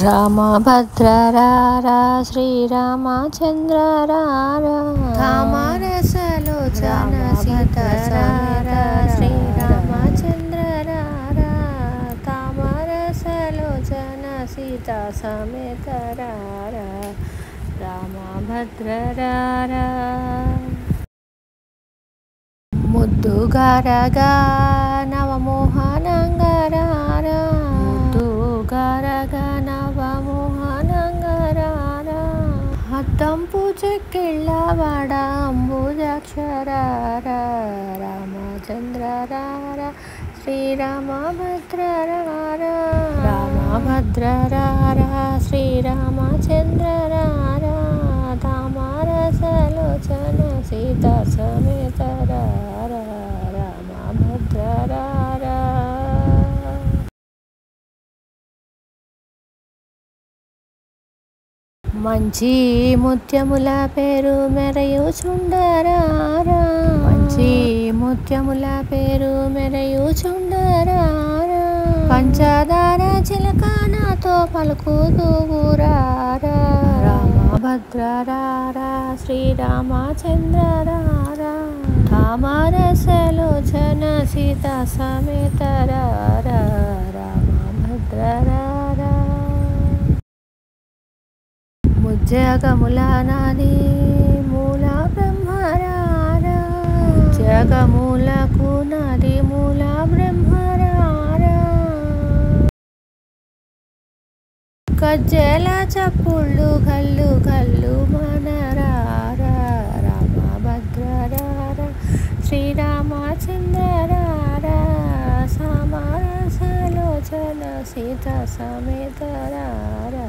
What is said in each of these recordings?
రామభద్ర రారా శ్రీరామచంద్ర రారా తామరసలోచన సీత సమేత శ్రీరామచంద్ర రారా తామరసలోచన సీత సమేత రారా రామభద్ర రారా ముద్దుగారగా నవమోహనంగా రారా ముద్దుగారగా నవమోహనంగరారా హద్దంపు చెక్కిళ్ళవాడ అంబుజాక్షరారా రామచంద్ర రారా శ్రీరామభద్ర రారా రామభద్ర రారా శ్రీరామచంద్ర రారా తామరసలోచన సీత సమేత రారా రామభద్ర రారా మంచి ముత్యముల పేరు మెరయుచుండరారా మంచి ముత్యముల పేరు మెరయుచుండరారా పంచదార చిలక నాతో పలుకుతూరారా రామభద్ర రారా శ్రీరామచంద్ర రారా తామరసలోచన సీత సమేత రారా రామభద్ర రారా జగముల నాది మూల బ్రహ్మరారా జగములకు నాది మూల బ్రహ్మరారా గజ్జెల చప్పుళ్ళు కల్లు కల్లు మనరారా రామభద్ర రారా శ్రీరామచంద్ర రారా సమరసలోచన సీత సమేత రారా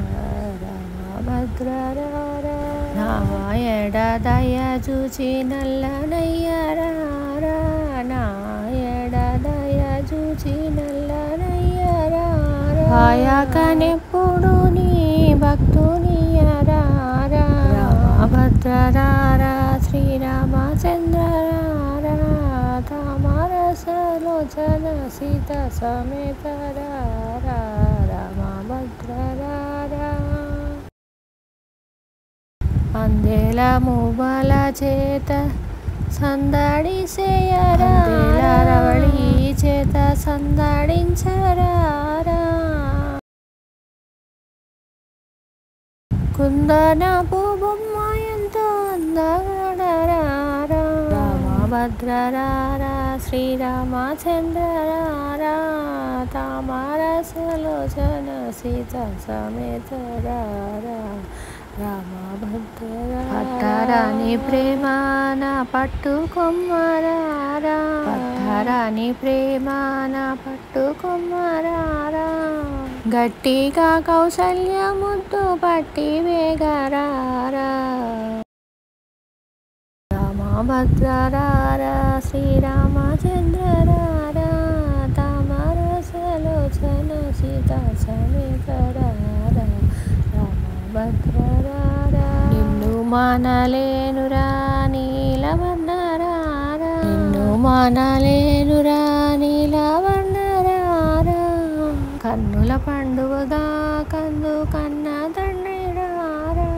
రామభద్ర రారా నాయడ దయ చూచి నల్లనయ్యరారా నాయడ దయ చూచి నల్లనయ్యరారా ఆయకనెప్పుడు నీ భక్తునియరారా రామభద్ర రారా శ్రీరామచంద్ర రారా తామరసలోచన సీత సమేత రారా రామభద్ర రారా అందెల మూబల చేత సందడి సేయరా రవళి చేత సందడించరారా కుందనపు బొమ్మ ఎంతో అందగడరారా రామభద్ర రారా శ్రీరామచంద్ర రారా తామరసలోచన సీత సమేత రారా రామభద్ర పట్టరాని ప్రేమాన పట్టుకొమ్మరారా పట్టరాని ప్రేమాన పట్టుకొమ్మరారా గట్టిగా కౌసల్య ముద్దు పట్టి వేగరారా రామభద్ర రారా శ్రీరామచంద్ర రారా తామరసలోచన సీత సమేత రారా రామభద్ర రారా నిన్ను మానలేనురా నీలవర్ణరారా నిన్ను మానలేనురా నీలవర్ణరారా కన్నుల పండువగా కందు కన్న తండ్రి రారా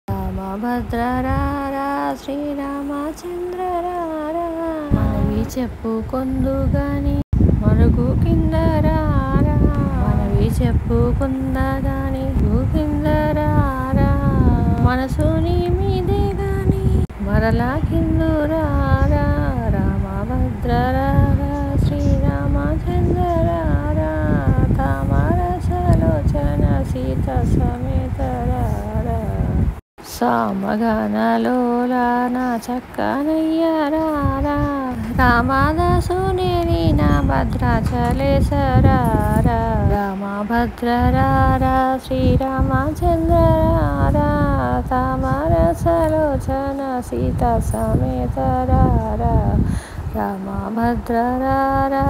రామభద్ర రారా శ్రీరామచంద్ర రారా మనవి చెప్పుకొందు గాని మరుగు కింద రారా మనవి చెప్పుకుందా గాని కింద రారా మనసు నీ మీదే గాని మరలా కిందు రారా రామభద్ర రారా శ్రీరామచంద్ర రారా తామరసలోచన సీత సమేత రారా సామగానలోలా నా చక్కనయ్యరారా రామదాసునేని నా భద్రాచలేశరారా రామభద్ర రారా శ్రీరామచంద్ర రారా తామరసలోచన సీత సమేత రారా రామభద్ర రారా